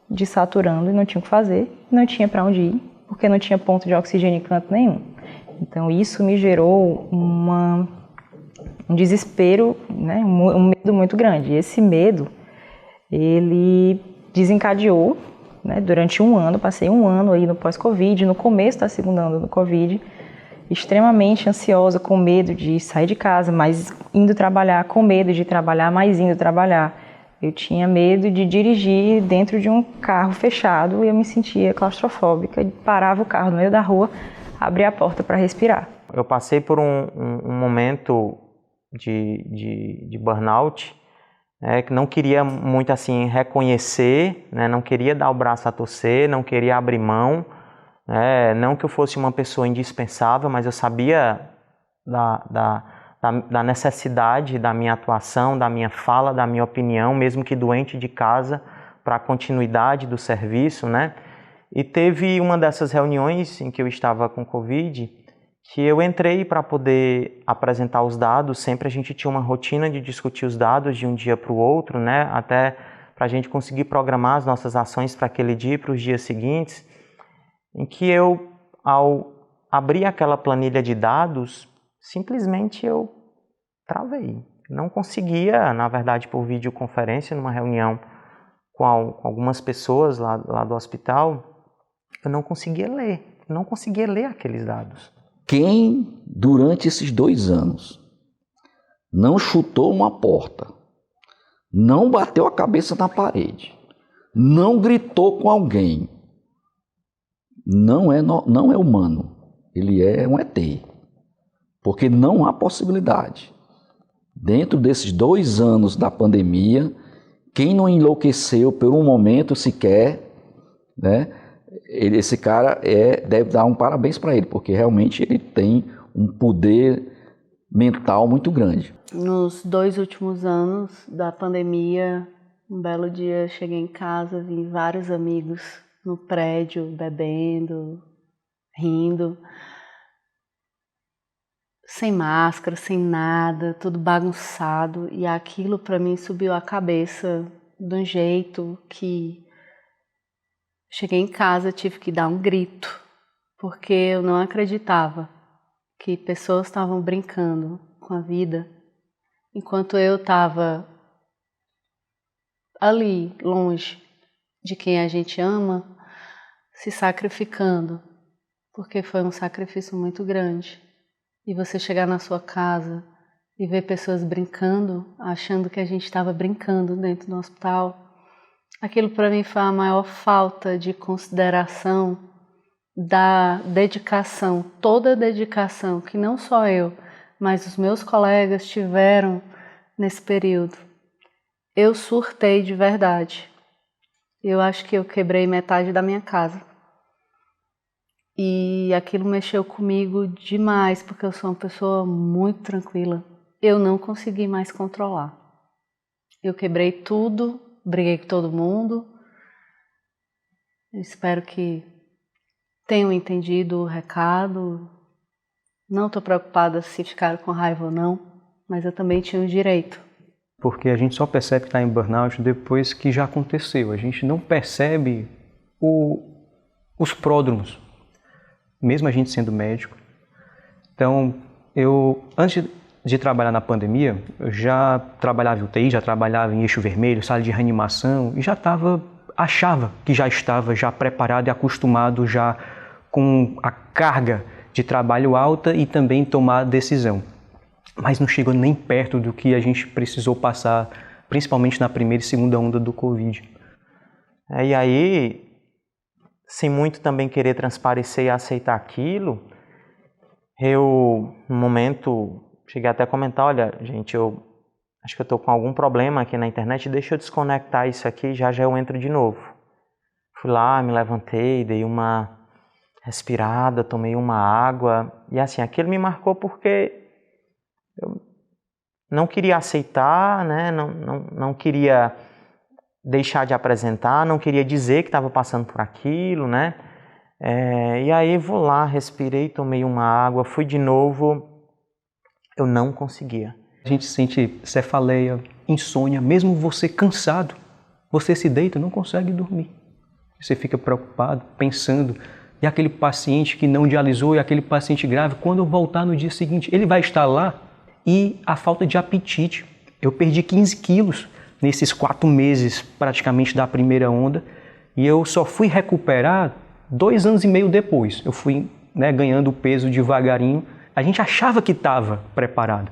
Speaker 11: desaturando e não tinha o que fazer, não tinha para onde ir, porque não tinha ponto de oxigênio em canto nenhum. Então isso me gerou um desespero, né, um medo muito grande. E esse medo, ele desencadeou, né, durante um ano, passei um ano aí no pós-Covid, no começo da segunda onda do Covid, extremamente ansiosa, com medo de sair de casa, mas indo trabalhar, com medo de trabalhar, mas indo trabalhar. Eu tinha medo de dirigir dentro de um carro fechado e eu me sentia claustrofóbica. Parava o carro no meio da rua, abria a porta para respirar.
Speaker 19: Eu passei por um momento de burnout, que não queria muito assim reconhecer, né, não queria dar o braço a torcer, não queria abrir mão, não que eu fosse uma pessoa indispensável, mas eu sabia da necessidade da minha atuação, da minha fala, da minha opinião, mesmo que doente de casa, para a continuidade do serviço, né? E teve uma dessas reuniões em que eu estava com Covid que eu entrei para poder apresentar os dados. Sempre a gente tinha uma rotina de discutir os dados de um dia para o outro, né? Até para a gente conseguir programar as nossas ações para aquele dia e para os dias seguintes, em que eu, ao abrir aquela planilha de dados, simplesmente eu travei. Não conseguia, na verdade, por videoconferência, numa reunião com algumas pessoas lá do hospital, eu não conseguia ler aqueles dados.
Speaker 5: Quem, durante esses 2 anos, não chutou uma porta, não bateu a cabeça na parede, não gritou com alguém, não é humano, ele é um ET. Porque não há possibilidade. Dentro desses 2 anos da pandemia, quem não enlouqueceu por um momento sequer, né? Esse cara deve dar um parabéns para ele, porque realmente ele tem um poder mental muito grande.
Speaker 2: Nos 2 últimos anos da pandemia, um belo dia cheguei em casa, vi vários amigos no prédio, bebendo, rindo, sem máscara, sem nada, tudo bagunçado, e aquilo para mim subiu a cabeça de um jeito que cheguei em casa, tive que dar um grito, porque eu não acreditava que pessoas estavam brincando com a vida, enquanto eu estava ali, longe de quem a gente ama, se sacrificando, porque foi um sacrifício muito grande. E você chegar na sua casa e ver pessoas brincando, achando que a gente estava brincando dentro do hospital, aquilo para mim foi a maior falta de consideração da dedicação, toda a dedicação que não só eu, mas os meus colegas tiveram nesse período. Eu surtei de verdade. Eu acho que eu quebrei metade da minha casa. E aquilo mexeu comigo demais, porque eu sou uma pessoa muito tranquila. Eu não consegui mais controlar. Eu quebrei tudo, briguei com todo mundo. Eu espero que tenham entendido o recado. Não estou preocupada se ficaram com raiva ou não, mas eu também tinha o direito.
Speaker 4: Porque a gente só percebe que está em burnout depois que já aconteceu. A gente não percebe os pródromos, mesmo a gente sendo médico. Então, antes de trabalhar na pandemia, eu já trabalhava em UTI, já trabalhava em eixo vermelho, sala de reanimação, e achava que já estava preparado e acostumado já com a carga de trabalho alta e também tomar decisão. Mas não chegou nem perto do que a gente precisou passar, principalmente na primeira e segunda onda do Covid.
Speaker 19: E aí, sem muito também querer transparecer e aceitar aquilo, eu, no momento, cheguei até a comentar, olha, gente, eu acho que eu estou com algum problema aqui na internet, deixa eu desconectar isso aqui, já eu entro de novo. Fui lá, me levantei, dei uma respirada, tomei uma água, e assim, aquilo me marcou porque eu não queria aceitar, né? Não queria deixar de apresentar, não queria dizer que estava passando por aquilo, né? E aí vou lá, respirei, tomei uma água, fui de novo, eu não conseguia.
Speaker 4: A gente sente cefaleia, insônia, mesmo você cansado, você se deita e não consegue dormir. Você fica preocupado, pensando, e aquele paciente que não dialisou, e aquele paciente grave, quando eu voltar no dia seguinte, ele vai estar lá, e a falta de apetite. Eu perdi 15 quilos nesses 4 meses praticamente da primeira onda, e eu só fui recuperar 2 anos e meio depois. Eu fui ganhando peso devagarinho. A gente achava que estava preparado.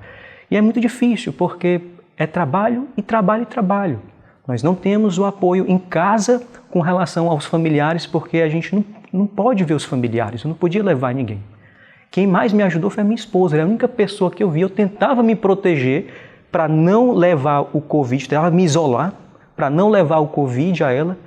Speaker 4: E é muito difícil, porque é trabalho e trabalho e trabalho. Nós não temos o apoio em casa com relação aos familiares, porque a gente não pode ver os familiares, eu não podia levar ninguém. Quem mais me ajudou foi a minha esposa, ela é a única pessoa que eu vi. Eu tentava me proteger para não levar o Covid, tentava me isolar para não levar o Covid a ela.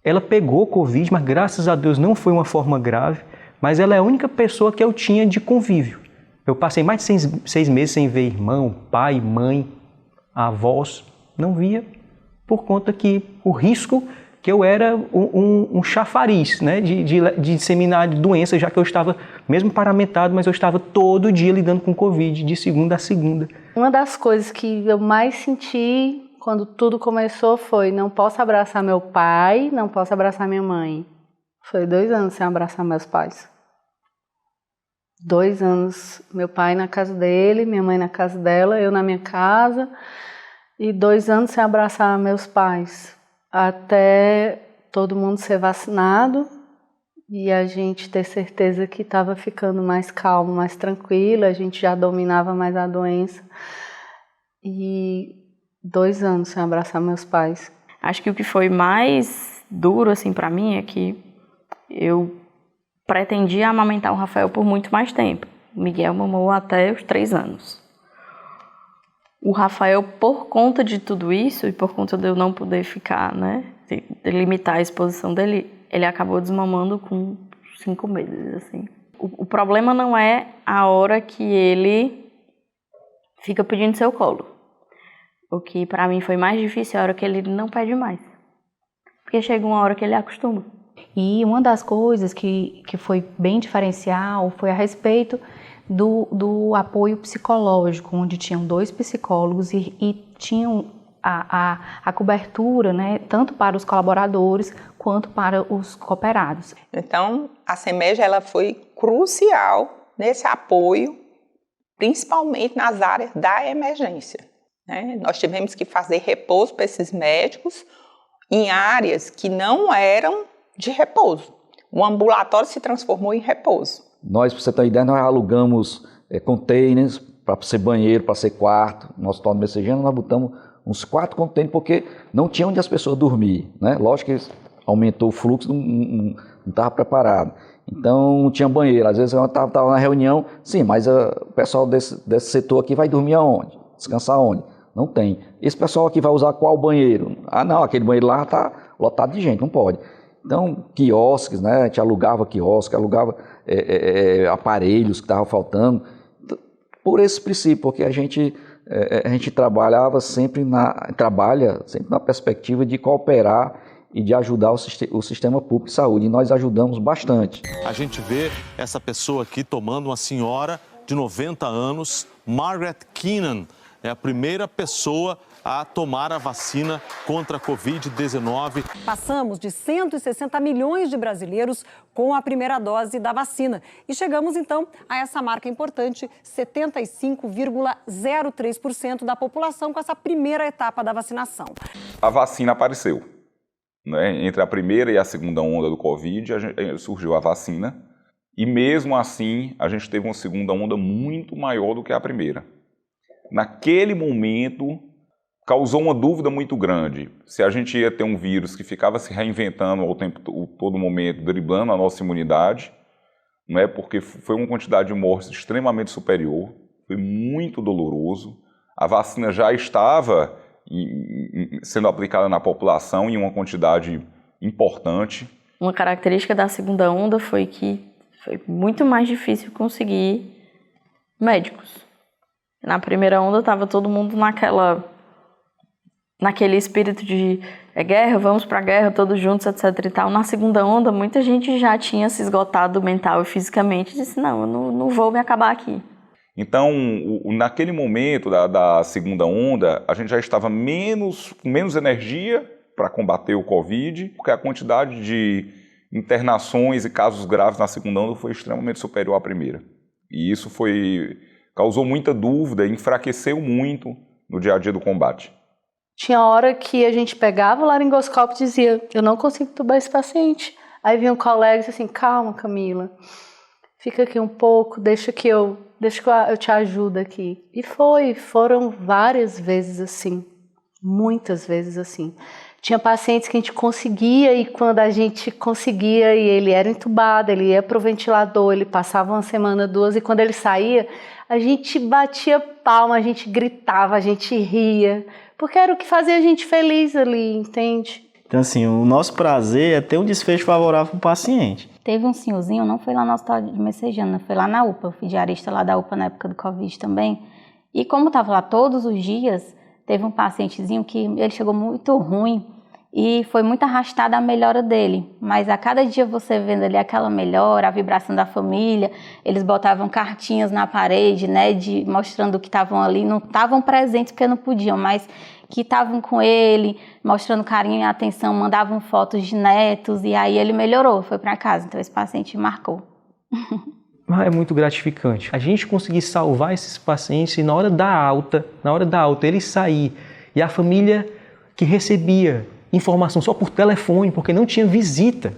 Speaker 4: Ela pegou o Covid, mas graças a Deus não foi uma forma grave, mas ela é a única pessoa que eu tinha de convívio. Eu passei mais de 6 meses sem ver irmão, pai, mãe, avós, não via, por conta que o risco que eu era um chafariz, né, de disseminar doenças, já que eu estava mesmo paramentado, mas eu estava todo dia lidando com Covid, de segunda a segunda.
Speaker 2: Uma das coisas que eu mais senti quando tudo começou foi: não posso abraçar meu pai, não posso abraçar minha mãe. Foi 2 anos sem abraçar meus pais. 2 anos, meu pai na casa dele, minha mãe na casa dela, eu na minha casa, e 2 anos sem abraçar meus pais, até todo mundo ser vacinado e a gente ter certeza que estava ficando mais calmo, mais tranquilo, a gente já dominava mais a doença. E 2 anos sem abraçar meus pais.
Speaker 10: Acho que o que foi mais duro assim para mim é que eu pretendia amamentar o Rafael por muito mais tempo. O Miguel mamou até os 3 anos. O Rafael, por conta de tudo isso e por conta de eu não poder ficar, né, de limitar a exposição dele, ele acabou desmamando com 5 meses, assim. O problema não é a hora que ele fica pedindo seu colo. O que para mim foi mais difícil é a hora que ele não pede mais. Porque chega uma hora que ele acostuma.
Speaker 3: E uma das coisas que foi bem diferencial foi a respeito do apoio psicológico, onde tinham 2 psicólogos e tinham a cobertura, né, tanto para os colaboradores quanto para os cooperados.
Speaker 1: Então, a CEMEG ela foi crucial nesse apoio, principalmente nas áreas da emergência, né? Nós tivemos que fazer repouso para esses médicos em áreas que não eram de repouso. O ambulatório se transformou em repouso.
Speaker 5: Nós, para você ter uma ideia, nós alugamos containers para ser banheiro, para ser quarto. No Hospital do Messejana nós botamos uns 4 containers porque não tinha onde as pessoas dormir, né? Lógico que aumentou o fluxo, não estava preparado. Então não tinha banheiro. Às vezes eu estava na reunião, sim, mas o pessoal desse setor aqui vai dormir aonde? Descansar aonde? Não tem. Esse pessoal aqui vai usar qual banheiro? Ah, não, aquele banheiro lá está lotado de gente, não pode. Então, quiosques, né? A gente alugava quiosques, alugava aparelhos que estavam faltando. Por esse princípio, porque a gente trabalha sempre na perspectiva de cooperar e de ajudar o sistema público de saúde. E nós ajudamos bastante.
Speaker 9: A gente vê essa pessoa aqui tomando, uma senhora de 90 anos, Margaret Keenan. É a primeira pessoa a tomar a vacina contra a Covid-19.
Speaker 14: Passamos de 160 milhões de brasileiros com a primeira dose da vacina. E chegamos, então, a essa marca importante, 75,03% da população com essa primeira etapa da vacinação.
Speaker 16: A vacina apareceu, né? Entre a primeira e a segunda onda do Covid, surgiu a vacina. E mesmo assim, a gente teve uma segunda onda muito maior do que a primeira. Naquele momento, causou uma dúvida muito grande se a gente ia ter um vírus que ficava se reinventando todo momento, driblando a nossa imunidade, né? Porque foi uma quantidade de mortes extremamente superior, foi muito doloroso. A vacina já estava sendo aplicada na população em uma quantidade importante.
Speaker 10: Uma característica da segunda onda foi que foi muito mais difícil conseguir médicos. Na primeira onda estava todo mundo naquele espírito de guerra, vamos para a guerra todos juntos, etc e tal. Na segunda onda, muita gente já tinha se esgotado mental e fisicamente e disse, não, eu não vou me acabar aqui.
Speaker 16: Então, naquele momento da segunda onda, a gente já estava com menos energia para combater o Covid, porque a quantidade de internações e casos graves na segunda onda foi extremamente superior à primeira. E isso causou muita dúvida, enfraqueceu muito no dia a dia do combate.
Speaker 2: Tinha hora que a gente pegava o laringoscópio e dizia, eu não consigo tubar esse paciente. Aí vinha um colega e disse assim, calma Camila, fica aqui um pouco, deixa que eu te ajudo aqui. E foram várias vezes assim, muitas vezes assim. Tinha pacientes que a gente conseguia e quando a gente conseguia e ele era entubado, ele ia para o ventilador, ele passava 1 semana, 2 e quando ele saía, a gente batia palma, a gente gritava, a gente ria, porque era o que fazia a gente feliz ali, entende?
Speaker 6: Então assim, o nosso prazer é ter um desfecho favorável para o paciente.
Speaker 3: Teve um senhorzinho, não foi lá no Hospital de Messejana, foi lá na UPA, eu fui diarista lá da UPA na época do Covid também, e como estava lá todos os dias, teve um pacientezinho que ele chegou muito ruim e foi muito arrastada a melhora dele. Mas a cada dia você vendo ali aquela melhora, a vibração da família, eles botavam cartinhas na parede, né, mostrando que estavam ali, não estavam presentes porque não podiam, mas que estavam com ele, mostrando carinho e atenção, mandavam fotos de netos, e aí ele melhorou, foi para casa. Então esse paciente marcou.
Speaker 4: É muito gratificante. A gente conseguir salvar esses pacientes e na hora da alta ele sair e a família que recebia informação só por telefone, porque não tinha visita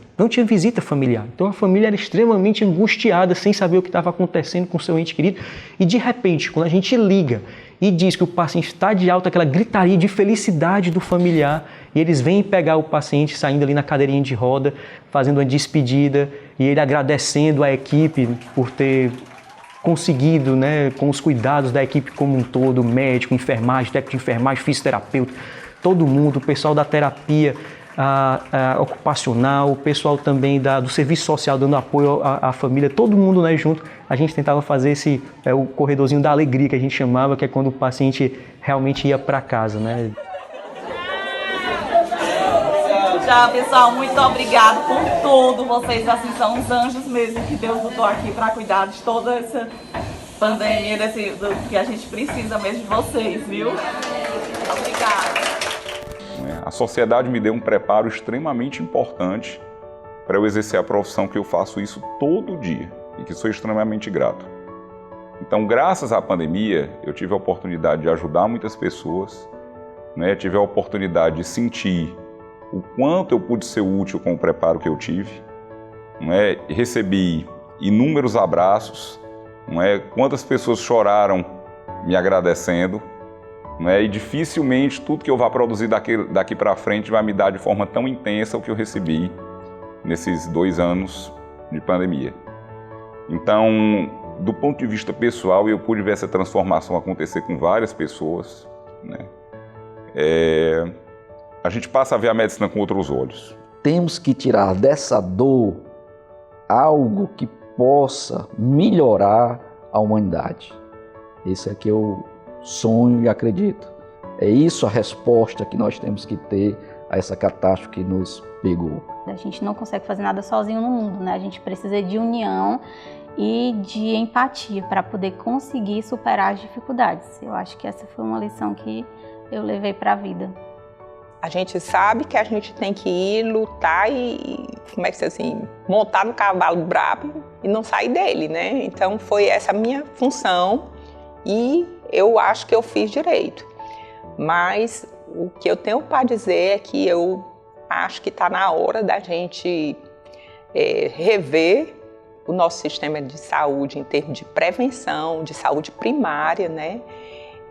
Speaker 4: familiar. Então a família era extremamente angustiada, sem saber o que estava acontecendo com seu ente querido. E de repente, quando a gente liga e diz que o paciente está de alta, aquela gritaria de felicidade do familiar, e eles vêm pegar o paciente saindo ali na cadeirinha de roda, fazendo uma despedida, e ele agradecendo a equipe por ter conseguido, né, com os cuidados da equipe como um todo, médico, enfermagem, técnico de enfermagem, fisioterapeuta, todo mundo, o pessoal da terapia ocupacional, o pessoal também do serviço social dando apoio à família, todo mundo, né, junto. A gente tentava fazer o corredorzinho da alegria, que a gente chamava, que é quando o paciente realmente ia para casa, né?
Speaker 7: Tchau, pessoal, muito obrigado por tudo. Vocês, assim, são os anjos mesmo que Deus botou aqui para cuidar de toda essa pandemia, do que a gente precisa mesmo de vocês, viu? Obrigada.
Speaker 16: A sociedade me deu um preparo extremamente importante para eu exercer a profissão que eu faço isso todo dia e que sou extremamente grato. Então, graças à pandemia, eu tive a oportunidade de ajudar muitas pessoas, né? Tive a oportunidade de sentir o quanto eu pude ser útil com o preparo que eu tive, né? Recebi inúmeros abraços, né? Quantas pessoas choraram me agradecendo, né? E dificilmente tudo que eu vá produzir daqui para frente vai me dar de forma tão intensa o que eu recebi nesses 2 anos de pandemia. Então, do ponto de vista pessoal, eu pude ver essa transformação acontecer com várias pessoas, né? A gente passa a ver a medicina com outros olhos.
Speaker 5: Temos que tirar dessa dor algo que possa melhorar a humanidade. Esse é que eu sonho e acredito. É isso a resposta que nós temos que ter a essa catástrofe que nos pegou.
Speaker 3: A gente não consegue fazer nada sozinho no mundo, né? A gente precisa de união e de empatia para poder conseguir superar as dificuldades. Eu acho que essa foi uma lição que eu levei para a vida.
Speaker 1: A gente sabe que a gente tem que ir lutar e como é que se assim, montar no cavalo brabo e não sair dele, né? Então foi essa a minha função e eu acho que eu fiz direito. Mas o que eu tenho para dizer é que eu acho que está na hora da gente rever o nosso sistema de saúde em termos de prevenção, de saúde primária, né?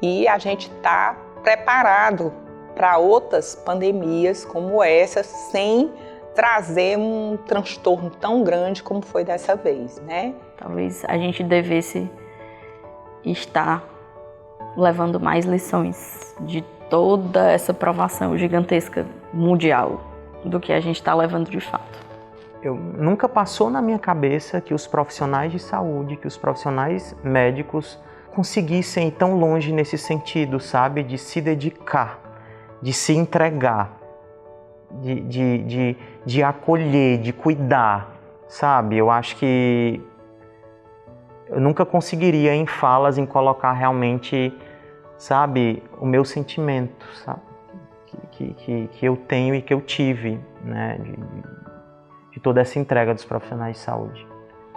Speaker 1: E a gente está preparado para outras pandemias como essa, sem trazer um transtorno tão grande como foi dessa vez, né?
Speaker 10: Talvez a gente devesse estar levando mais lições de toda essa provação gigantesca mundial do que a gente está levando de fato.
Speaker 19: Nunca passou na minha cabeça que os profissionais de saúde, que os profissionais médicos conseguissem ir tão longe nesse sentido, sabe? De se dedicar, de se entregar, de acolher, de cuidar, sabe? Eu acho que eu nunca conseguiria em falas, em colocar realmente, sabe, o meu sentimento, sabe? Que eu tenho e que eu tive, né? De toda essa entrega dos profissionais de saúde.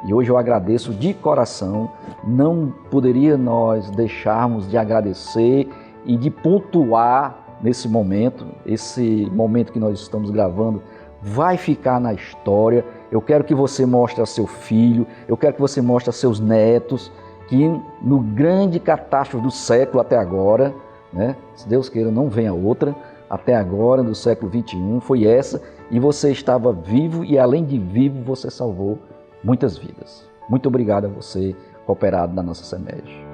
Speaker 5: E hoje eu agradeço de coração, não poderia nós deixarmos de agradecer e de pontuar nesse momento, esse momento que nós estamos gravando vai ficar na história. Eu quero que você mostre a seu filho, eu quero que você mostre a seus netos, que no grande catástrofe do século até agora, né, se Deus queira não venha outra, até agora, do século XXI, foi essa, e você estava vivo e além de vivo, você salvou muitas vidas. Muito obrigado a você, cooperado da nossa CEMEG.